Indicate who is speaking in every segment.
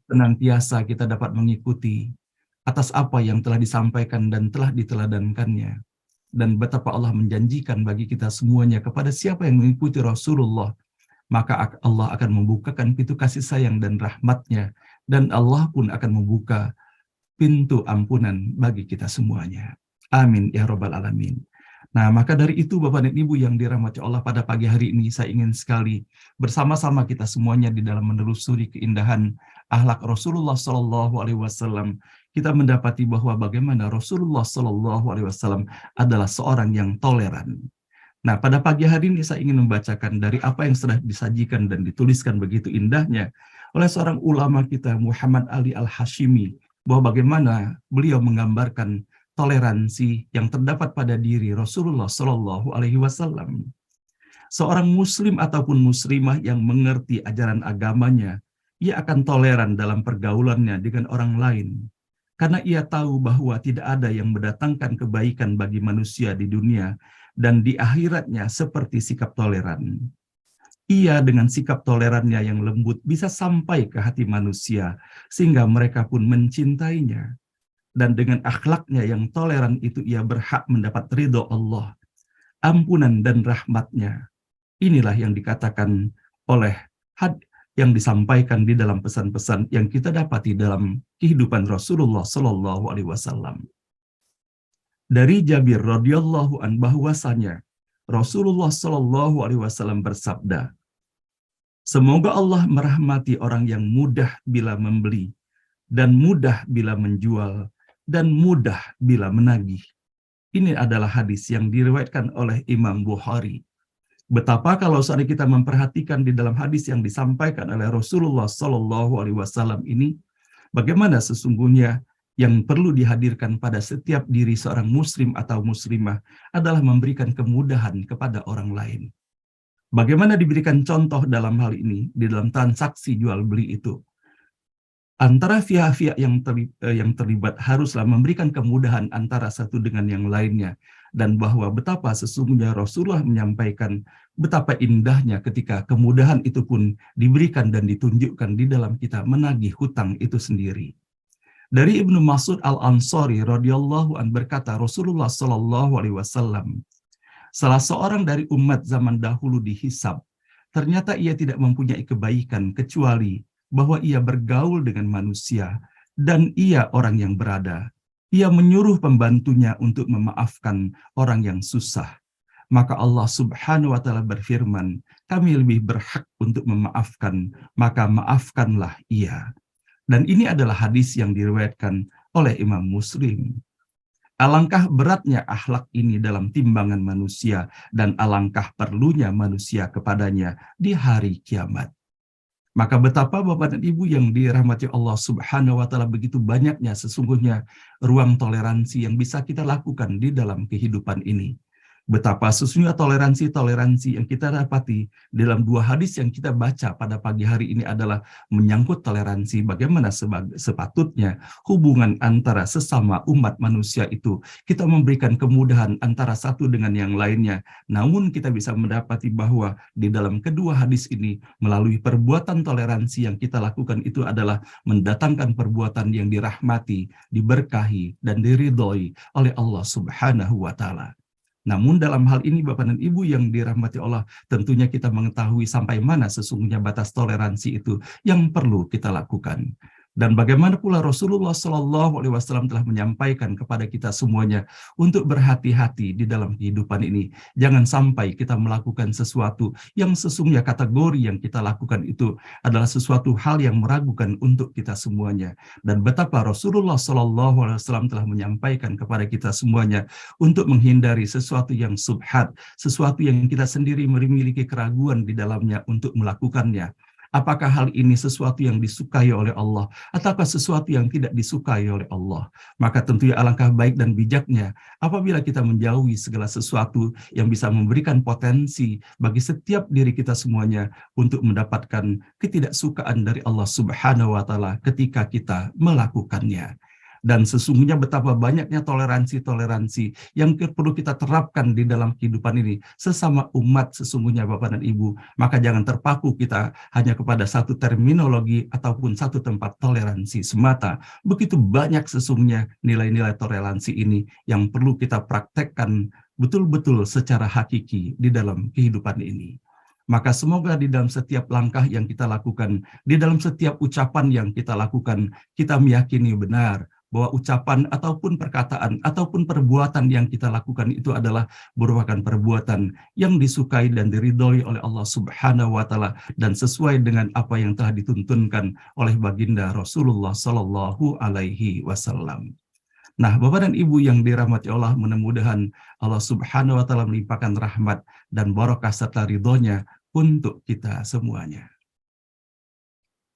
Speaker 1: senantiasa kita dapat mengikuti atas apa yang telah disampaikan dan telah diteladankannya. Dan betapa Allah menjanjikan bagi kita semuanya kepada siapa yang mengikuti Rasulullah, maka Allah akan membukakan pintu kasih sayang dan rahmatnya, dan Allah pun akan membuka pintu ampunan bagi kita semuanya. Amin ya Rabbal Alamin. Nah, maka dari itu Bapak dan Ibu yang dirahmati Allah, pada pagi hari ini saya ingin sekali bersama-sama kita semuanya di dalam menelusuri keindahan akhlak Rasulullah Shallallahu Alaihi Wasallam, kita mendapati bahwa bagaimana Rasulullah Shallallahu Alaihi Wasallam adalah seorang yang toleran. Nah, pada pagi hari ini saya ingin membacakan dari apa yang sudah disajikan dan dituliskan begitu indahnya oleh seorang ulama kita, Muhammad Ali Al-Hashimi, bahwa bagaimana beliau menggambarkan toleransi yang terdapat pada diri Rasulullah Shallallahu Alaihi Wasallam. Seorang muslim ataupun muslimah yang mengerti ajaran agamanya, ia akan toleran dalam pergaulannya dengan orang lain, karena ia tahu bahwa tidak ada yang mendatangkan kebaikan bagi manusia di dunia dan di akhiratnya seperti sikap toleran. Ia dengan sikap tolerannya yang lembut bisa sampai ke hati manusia, sehingga mereka pun mencintainya. Dan dengan akhlaknya yang toleran itu ia berhak mendapat ridho Allah, ampunan dan rahmatnya. Inilah yang dikatakan oleh yang disampaikan di dalam pesan-pesan yang kita dapati dalam kehidupan Rasulullah Shallallahu Alaihi Wasallam. Dari Jabir radhiyallahu an bahwasanya Rasulullah Shallallahu Alaihi Wasallam bersabda, semoga Allah merahmati orang yang mudah bila membeli dan mudah bila menjual dan mudah bila menagih. Ini adalah hadis yang diriwayatkan oleh Imam Bukhari. Betapa kalau saat kita memperhatikan di dalam hadis yang disampaikan oleh Rasulullah Shallallahu Alaihi Wasallam ini, bagaimana sesungguhnya yang perlu dihadirkan pada setiap diri seorang muslim atau muslimah adalah memberikan kemudahan kepada orang lain. Bagaimana diberikan contoh dalam hal ini di dalam transaksi jual beli itu? Antara pihak-pihak yang terlibat haruslah memberikan kemudahan antara satu dengan yang lainnya, dan bahwa betapa sesungguhnya Rasulullah menyampaikan betapa indahnya ketika kemudahan itu pun diberikan dan ditunjukkan di dalam kita menagih hutang itu sendiri. Dari Ibnu Mas'ud Al-Ansari radhiyallahu an berkata, Rasulullah Shallallahu Alaihi Wasallam, salah seorang dari umat zaman dahulu dihisab, ternyata ia tidak mempunyai kebaikan kecuali bahwa ia bergaul dengan manusia dan ia orang yang berada. Ia menyuruh pembantunya untuk memaafkan orang yang susah. Maka Allah Subhanahu wa taala berfirman, kami lebih berhak untuk memaafkan, maka maafkanlah ia. Dan ini adalah hadis yang diriwayatkan oleh Imam Muslim. Alangkah beratnya akhlak ini dalam timbangan manusia dan alangkah perlunya manusia kepadanya di hari kiamat. Maka betapa Bapak dan Ibu yang dirahmati Allah Subhanahu wa taala, begitu banyaknya sesungguhnya ruang toleransi yang bisa kita lakukan di dalam kehidupan ini. Betapa sesungguhnya toleransi yang kita dapati dalam dua hadis yang kita baca pada pagi hari ini adalah menyangkut toleransi, bagaimana sepatutnya hubungan antara sesama umat manusia itu kita memberikan kemudahan antara satu dengan yang lainnya. Namun kita bisa mendapati bahwa di dalam kedua hadis ini melalui perbuatan toleransi yang kita lakukan itu adalah mendatangkan perbuatan yang dirahmati, diberkahi dan diridhoi oleh Allah Subhanahu wa taala. Namun dalam hal ini Bapak dan Ibu yang dirahmati Allah, tentunya kita mengetahui sampai mana sesungguhnya batas toleransi itu yang perlu kita lakukan. Dan bagaimana pula Rasulullah Shallallahu Alaihi Wasallam telah menyampaikan kepada kita semuanya untuk berhati-hati di dalam kehidupan ini. Jangan sampai kita melakukan sesuatu yang sesungguhnya kategori yang kita lakukan itu adalah sesuatu hal yang meragukan untuk kita semuanya. Dan betapa Rasulullah Shallallahu Alaihi Wasallam telah menyampaikan kepada kita semuanya untuk menghindari sesuatu yang subhat, sesuatu yang kita sendiri memiliki keraguan di dalamnya untuk melakukannya. Apakah hal ini sesuatu yang disukai oleh Allah ataukah sesuatu yang tidak disukai oleh Allah? Maka tentunya alangkah baik dan bijaknya apabila kita menjauhi segala sesuatu yang bisa memberikan potensi bagi setiap diri kita semuanya untuk mendapatkan ketidaksukaan dari Allah Subhanahu wa taala ketika kita melakukannya. Dan sesungguhnya betapa banyaknya toleransi-toleransi yang perlu kita terapkan di dalam kehidupan ini. Sesama umat sesungguhnya Bapak dan Ibu. Maka jangan terpaku kita hanya kepada satu terminologi ataupun satu tempat toleransi semata. Begitu banyak sesungguhnya nilai-nilai toleransi ini yang perlu kita praktekkan betul-betul secara hakiki di dalam kehidupan ini. Maka semoga di dalam setiap langkah yang kita lakukan, di dalam setiap ucapan yang kita lakukan, kita meyakini benar bahwa ucapan ataupun perkataan ataupun perbuatan yang kita lakukan itu adalah merupakan perbuatan yang disukai dan diridhoi oleh Allah Subhanahu wa taala dan sesuai dengan apa yang telah dituntunkan oleh baginda Rasulullah Shallallahu alaihi wasallam. Nah, Bapak dan Ibu yang dirahmati Allah, mudah-mudahan Allah Subhanahu wa taala melimpahkan rahmat dan barokah serta ridhonya untuk kita semuanya.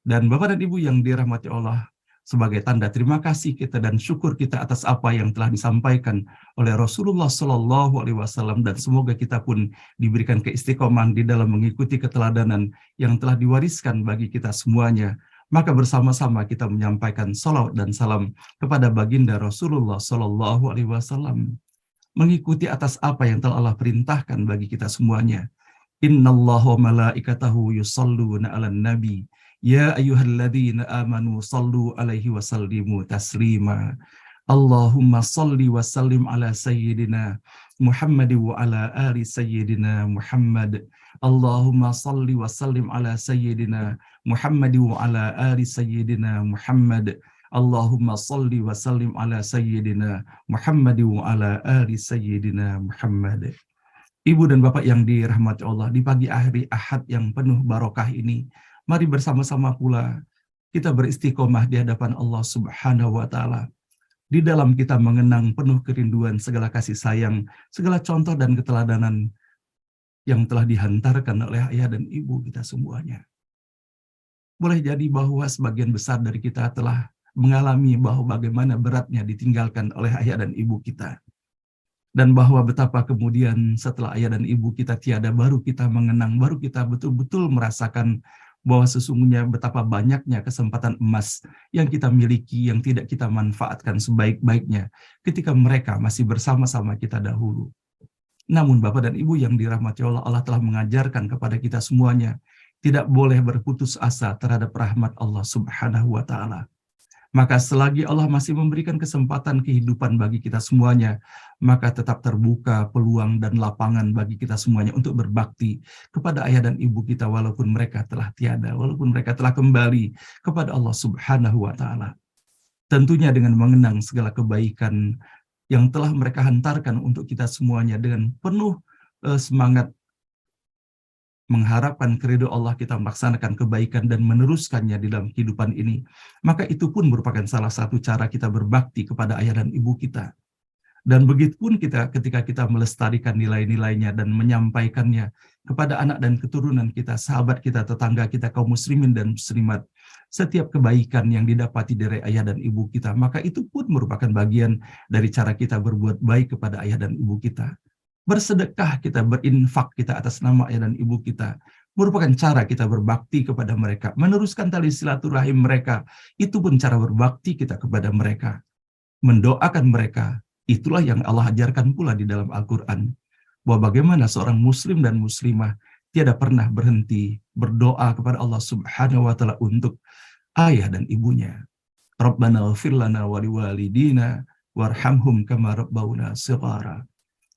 Speaker 1: Dan Bapak dan Ibu yang dirahmati Allah, sebagai tanda terima kasih kita dan syukur kita atas apa yang telah disampaikan oleh Rasulullah Shallallahu alaihi wasallam, dan semoga kita pun diberikan keistiqomahan di dalam mengikuti keteladanan yang telah diwariskan bagi kita semuanya. Maka bersama-sama kita menyampaikan salawat dan salam kepada baginda Rasulullah Shallallahu alaihi wasallam, mengikuti atas apa yang telah Allah perintahkan bagi kita semuanya. Innallaha wa malaikatahu yusholluna 'alan nabi ya ayyuhalladzina amanu shallu 'alaihi wa sallimu taslima. Allahumma shalli wa sallim ala sayyidina Muhammad wa ala ali sayyidina Muhammad. Allahumma shalli wa sallim ala sayyidina Muhammad wa ala ali sayyidina Muhammad. Allahumma shalli wa sallim ala sayyidina Muhammad wa ala ali sayyidina Muhammad. Ibu dan Bapak yang dirahmati Allah, di pagi hari Ahad yang penuh barokah ini, mari bersama-sama pula kita beristiqomah di hadapan Allah Subhanahu wa taala. Di dalam kita mengenang penuh kerinduan segala kasih sayang, segala contoh dan keteladanan yang telah dihantarkan oleh ayah dan ibu kita semuanya. Boleh jadi bahwa sebagian besar dari kita telah mengalami bahwa bagaimana beratnya ditinggalkan oleh ayah dan ibu kita. Dan bahwa betapa kemudian setelah ayah dan ibu kita tiada, baru kita mengenang, baru kita betul-betul merasakan bahwa sesungguhnya betapa banyaknya kesempatan emas yang kita miliki yang tidak kita manfaatkan sebaik-baiknya ketika mereka masih bersama-sama kita dahulu. Namun Bapak dan Ibu yang dirahmati Allah, Allah telah mengajarkan kepada kita semuanya tidak boleh berputus asa terhadap rahmat Allah Subhanahu wa taala. Maka selagi Allah masih memberikan kesempatan kehidupan bagi kita semuanya, maka tetap terbuka peluang dan lapangan bagi kita semuanya untuk berbakti kepada ayah dan ibu kita walaupun mereka telah tiada, walaupun mereka telah kembali kepada Allah Subhanahu wa taala. Tentunya dengan mengenang segala kebaikan yang telah mereka hantarkan untuk kita semuanya dengan penuh semangat mengharapkan keridhaan Allah, kita melaksanakan kebaikan dan meneruskannya di dalam kehidupan ini. Maka itu pun merupakan salah satu cara kita berbakti kepada ayah dan ibu kita. Dan begitu pun kita ketika kita melestarikan nilai-nilainya dan menyampaikannya kepada anak dan keturunan kita, sahabat kita, tetangga kita, kaum muslimin dan muslimat. Setiap kebaikan yang didapati dari ayah dan ibu kita, maka itu pun merupakan bagian dari cara kita berbuat baik kepada ayah dan ibu kita. Bersedekah kita, berinfak kita atas nama ayah dan ibu kita, merupakan cara kita berbakti kepada mereka, meneruskan tali silaturahim mereka. Itu pun cara berbakti kita kepada mereka, mendoakan mereka. Itulah yang Allah ajarkan pula di dalam Al-Quran, bahwa bagaimana seorang muslim dan muslimah tiada pernah berhenti berdoa kepada Allah Subhanahu wa taala untuk ayah dan ibunya. Rabbana ighfir lana wa liwalidina warhamhum kama rabbawna shighara.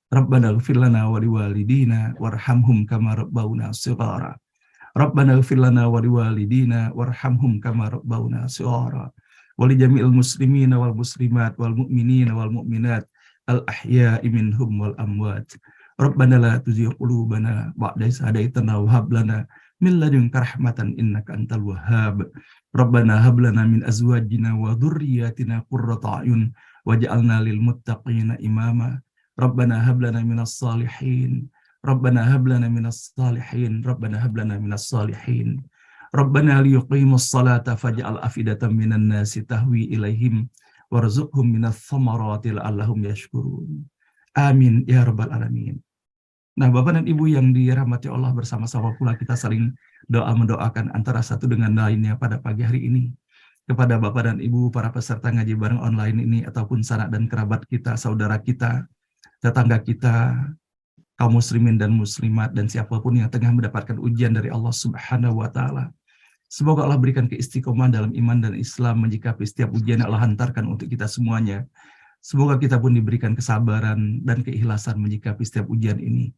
Speaker 1: Rabbana ighfir lana wa liwalidina warhamhum kama rabbawna shighara. Rabbana ighfir lana wa liwalidina warhamhum kama rabbawna shighara. Wa li jami'il muslimina wal muslimat wal mu'minina wal mu'minat al ahya'i minhum wal amwat. Rabbana la tuzigh qulubana ba'da idh hadaytana wa hab lana min ladunka rahmatan innaka antal wahhab. Rabbana hab lana min azwajina wa dhurriyyatina qurrata a'yun waj'alna lil muttaqina imama. Rabbana hab lana minas salihin. Rabbana hab lana minas salihin. Rabbana hab lana minas salihin. Rabbana liyuqimus salata faj'al afidatan minan nasi tahwi ilaihim warzuqhum minas thamarati la'allahum yashkurun. Amin ya rabbal alamin. Nah, Bapak dan Ibu yang dirahmati Allah, bersama-sama pula kita saling doa mendoakan antara satu dengan lainnya pada pagi hari ini. kepada Bapak dan Ibu para peserta ngaji bareng online ini, ataupun sanak dan kerabat kita, saudara kita, tetangga kita, kaum muslimin dan muslimat, dan siapapun yang tengah mendapatkan ujian dari Allah Subhanahu wa Ta'ala. Semoga Allah berikan keistiqomahan dalam iman dan Islam menyikapi setiap ujian yang Allah hantarkan untuk kita semuanya. Semoga kita pun diberikan kesabaran dan keikhlasan menyikapi setiap ujian ini.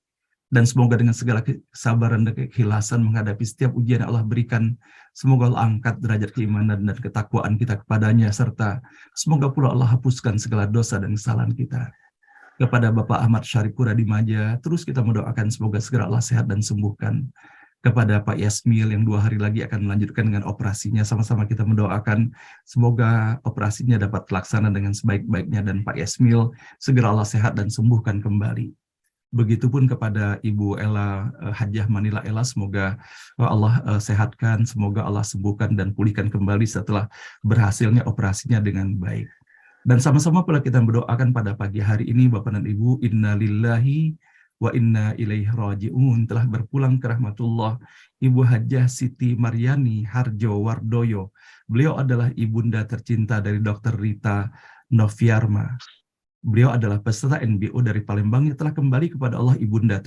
Speaker 1: Dan semoga dengan segala kesabaran dan keikhlasan menghadapi setiap ujian yang Allah berikan, semoga Allah angkat derajat keimanan dan ketakwaan kita kepadanya, serta semoga pula Allah hapuskan segala dosa dan kesalahan kita. Kepada Bapak Ahmad Syaripura di Maja, terus kita mendoakan semoga segera Allah sehat dan sembuhkan. Kepada Pak Yasmil yang 2 hari lagi akan melanjutkan dengan operasinya, sama-sama kita mendoakan semoga operasinya dapat terlaksana dengan sebaik-baiknya, dan Pak Yasmil segera Allah sehat dan sembuhkan kembali. Begitupun kepada Ibu Ella, Hajjah Manila Ella, semoga Allah sehatkan, semoga Allah sembuhkan dan pulihkan kembali setelah berhasilnya operasinya dengan baik. Dan sama-sama pula kita berdoakan pada pagi hari ini, Bapak dan Ibu, innalillahi wa inna ilaihi raji'un, telah berpulang ke rahmatullah Ibu Hajjah Siti Maryani Harjo Wardoyo. Beliau adalah ibunda tercinta dari Dr. Rita Noviarma. Beliau adalah peserta NBO dari Palembang yang telah kembali kepada Allah, ibunda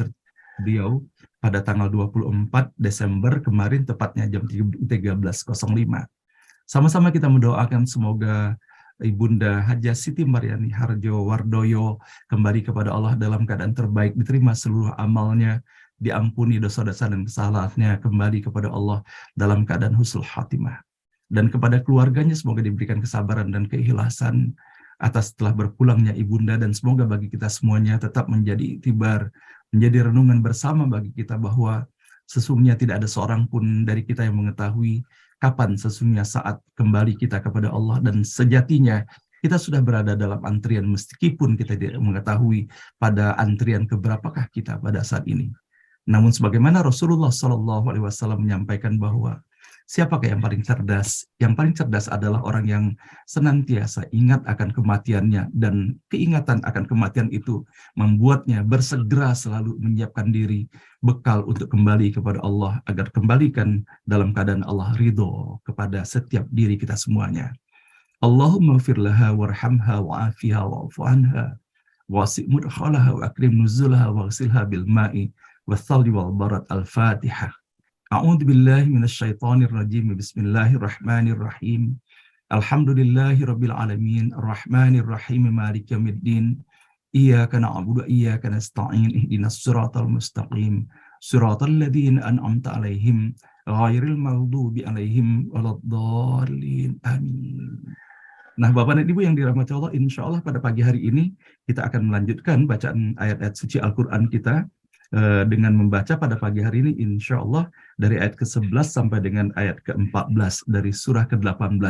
Speaker 1: beliau pada tanggal 24 Desember kemarin, tepatnya jam 13.05. Sama-sama kita mendoakan semoga Ibunda Hajjah Siti Maryani Harjo Wardoyo kembali kepada Allah dalam keadaan terbaik, diterima seluruh amalnya, diampuni dosa-dosa dan kesalahannya, kembali kepada Allah dalam keadaan husnul khatimah. Dan kepada keluarganya semoga diberikan kesabaran dan keikhlasan atas telah berpulangnya ibunda, dan semoga bagi kita semuanya tetap menjadi iktibar, menjadi renungan bersama bagi kita bahwa sesungguhnya tidak ada seorang pun dari kita yang mengetahui kapan sesungguhnya saat kembali kita kepada Allah, dan sejatinya kita sudah berada dalam antrian meskipun kita tidak mengetahui pada antrian keberapakah kita pada saat ini. Namun sebagaimana Rasulullah SAW menyampaikan bahwa siapakah yang paling cerdas? Yang paling cerdas adalah orang yang senantiasa ingat akan kematiannya, dan keingatan akan kematian itu membuatnya bersegera selalu menyiapkan diri bekal untuk kembali kepada Allah, agar kembalikan dalam keadaan Allah ridho kepada setiap diri kita semuanya. Allahumma fir laha warhamha wa'afiha wa'afu anha wasi' mudkhalaha wa akrim nuzulaha waghsilha bil ma'i wath-thalji wal barad. Al-Fatihah. A'udzu billahi minasyaitonir rajim. Bismillahirrahmanirrahim. Alhamdulillahirabbil alamin, arrahmanir rahim, maliki yaumiddin. Iyyaka na'budu wa iyyaka nasta'in. Ihdinas siratal mustaqim. Siratal ladzina an'amta 'alaihim ghairil maghdubi 'alaihim waladdallin. Amin. Nah, Bapak dan Ibu yang dirahmati Allah, insya Allah pada pagi hari ini kita akan melanjutkan bacaan ayat-ayat suci Al-Quran kita dengan membaca pada pagi hari ini insya Allah dari ayat ke-11 sampai dengan ayat ke-14 dari surah ke-18,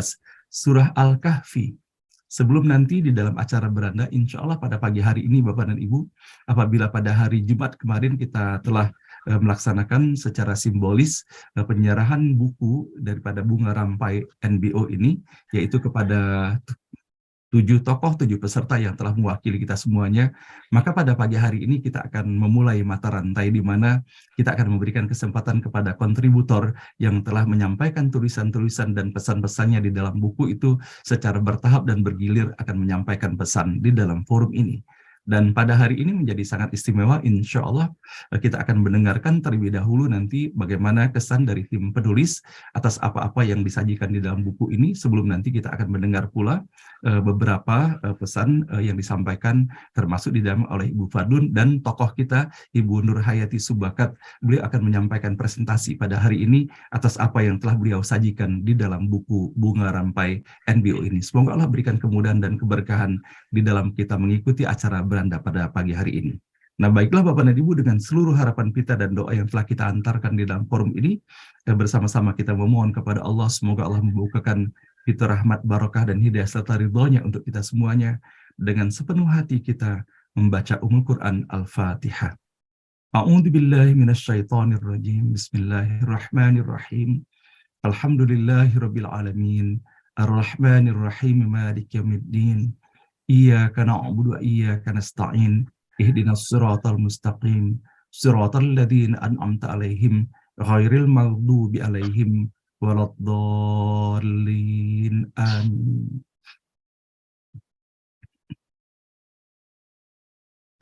Speaker 1: surah Al-Kahfi. Sebelum nanti di dalam acara beranda, insya Allah pada pagi hari ini Bapak dan Ibu, apabila pada hari Jumat kemarin kita telah melaksanakan secara simbolis penyerahan buku daripada bunga rampai NBO ini, yaitu kepada 7 tokoh, 7 peserta yang telah mewakili kita semuanya. Maka pada pagi hari ini kita akan memulai mata rantai, di mana kita akan memberikan kesempatan kepada kontributor yang telah menyampaikan tulisan-tulisan dan pesan-pesannya di dalam buku itu secara bertahap dan bergilir akan menyampaikan pesan di dalam forum ini. Dan pada hari ini menjadi sangat istimewa, insya Allah kita akan mendengarkan terlebih dahulu nanti bagaimana kesan dari tim penulis atas apa-apa yang disajikan di dalam buku ini, sebelum nanti kita akan mendengar pula beberapa pesan yang disampaikan termasuk di dalam oleh Ibu Fadun dan tokoh kita Ibu Nur Hayati Subakat. Beliau akan menyampaikan presentasi pada hari ini atas apa yang telah beliau sajikan di dalam buku Bunga Rampai NBO ini. Semoga Allah berikan kemudahan dan keberkahan di dalam kita mengikuti acara beranda pada pagi hari ini. Nah, baiklah Bapak dan Ibu, dengan seluruh harapan kita dan doa yang telah kita antarkan di dalam forum ini, bersama-sama kita memohon kepada Allah, semoga Allah membukakan pintu rahmat, barokah, dan hidayah serta ridhonya untuk kita semuanya. Dengan sepenuh hati kita membaca Quran Al-Fatihah. A'udzu billahi minasyaitonir rajim. Bismillahirrahmanirrahim. Alhamdulillahirabbil alamin. Arrahmanir rahim, maliki yaumiddin. Iyyaka na'budu wa iyyaka nasta'in. Ihdinas siratal mustaqim. Siratal ladzina an'amta 'alaihim ghairil maghdubi 'alaihim waladdallin. Amin.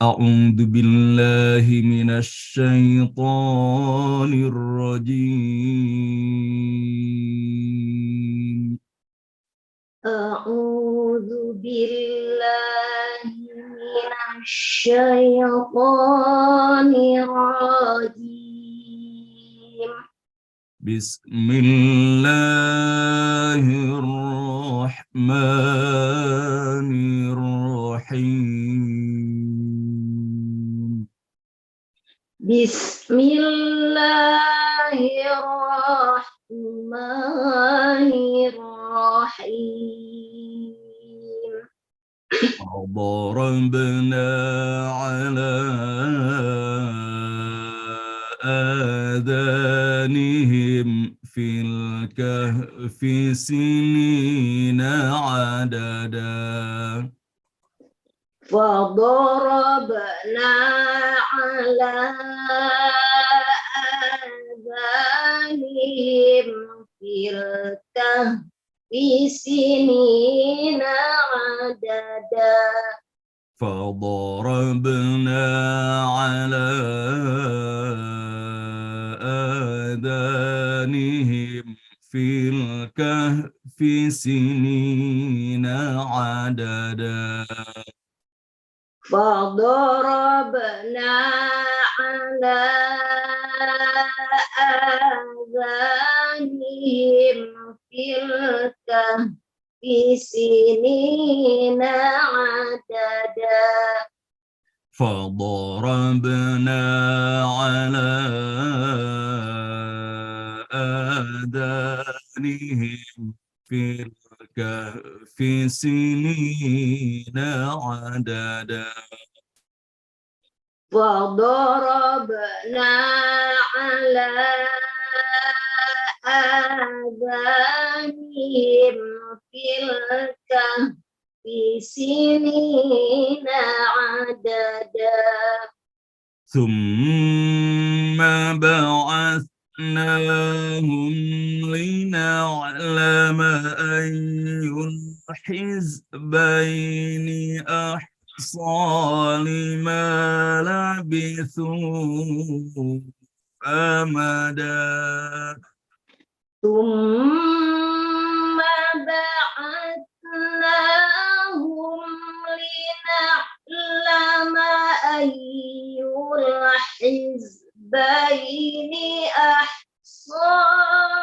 Speaker 1: A'udzu billahi minasy syaithanir rajim.
Speaker 2: A'udzu billahi minasy syaithanir rajim.
Speaker 1: Bismillahirrahmanirrahim.
Speaker 2: Bismillahirrahmanirrahim.
Speaker 1: وضربنا على آذانهم في الكهف سنين عددا
Speaker 2: وضربنا على آذانهم في الكهف سنين عددا
Speaker 1: فضربنا على آذانهم في الكهف سنين عددا
Speaker 2: فضربنا على آذانهم في الكهف سنين عددا
Speaker 1: فضربنا على آذانهم في الكهف سنين عددا
Speaker 2: وضربنا على آذانهم في الكهف سنين عددا
Speaker 1: ثم بعثناهم لنعلم أي الحزبين أحصى لما لبثوا أمدا
Speaker 2: ثم بعثناهم لنعلم أي الحزبين أحصى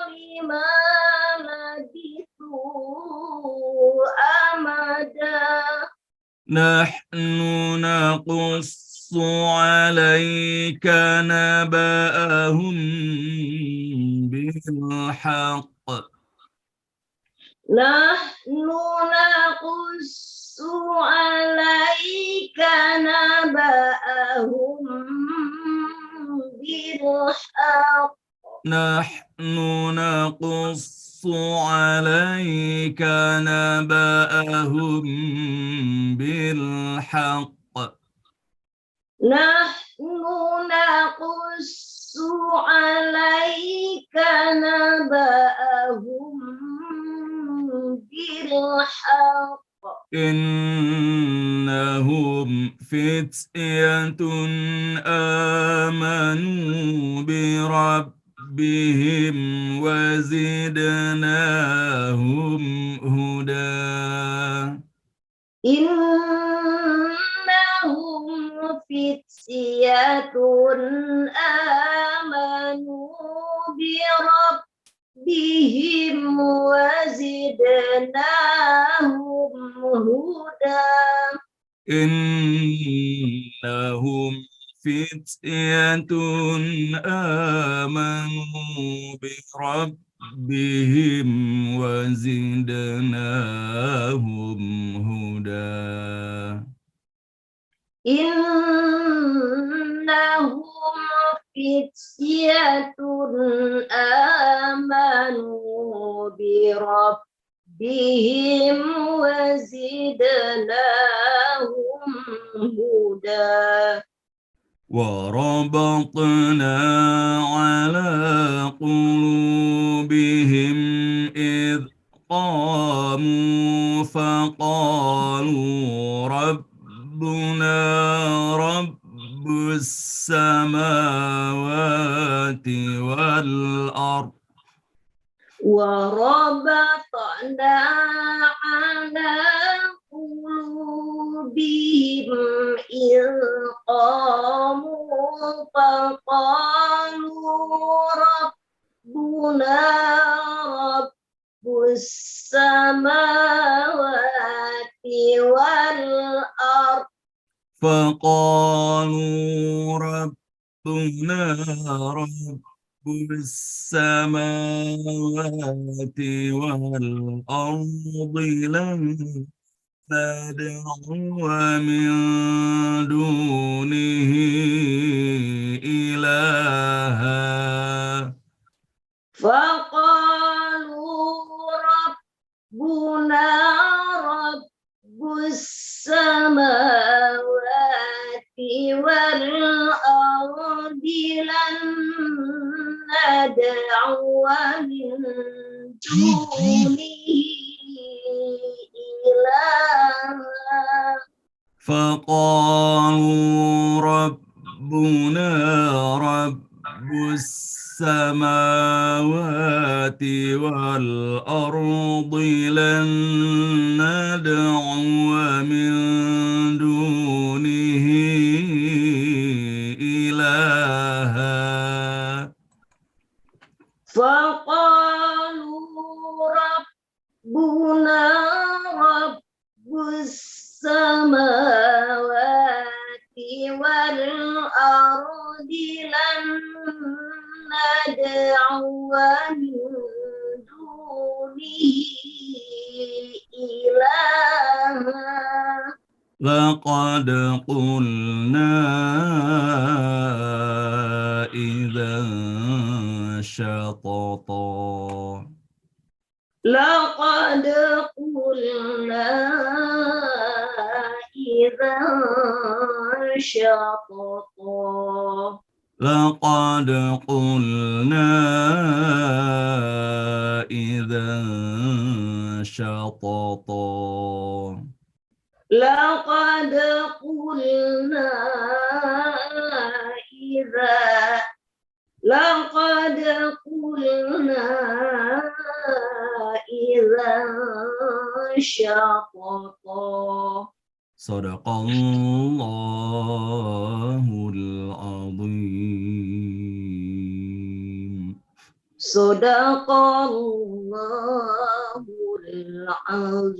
Speaker 2: لما لبثوا أمدا
Speaker 1: نحن نقص عليك نبأهم بالحق
Speaker 2: نحن نقص عليك نبأهم بالحق
Speaker 1: نحن نقص عليك نبأهم بالحق
Speaker 2: نحن نقص عليك نبأهم بالحق
Speaker 1: إنهم فتية آمنوا بربهم وزدناهم هدى
Speaker 2: إنهم فتية آمنوا بربهم وزدناهم هدى
Speaker 1: إنهم فتية آمنوا بربهم وزدناهم هدى
Speaker 2: إنهم فتية آمنوا بربهم وزدناهم هدى
Speaker 1: وربطنا على قلوبهم قاموا فقالوا ربنا رب السماوات والأرض
Speaker 2: وربطنا على قلوبهم إذ قاموا فقالوا ربنا رب السماوات والأرض
Speaker 1: فقالوا ربنا رب السماوات والأرض لن ندعو من دونه إلها
Speaker 2: فقالوا ربنا رب السماوات والأرض لن ندعو من دونه إلها
Speaker 1: فقالوا ربنا رب السماوات والأرض لن ندعو من دونه إلها
Speaker 2: فقالوا ربنا رب السماوات والأرض لن ندعو من دونه إلها
Speaker 1: لقد قلنا إذا شططا
Speaker 2: لقد قلنا إذا شططا
Speaker 1: لقد قلنا إذا شططا
Speaker 2: لقد قلنا إذا لقد قلنا إذا شططا
Speaker 1: صدق الله العظيم
Speaker 2: صدق الله العظيم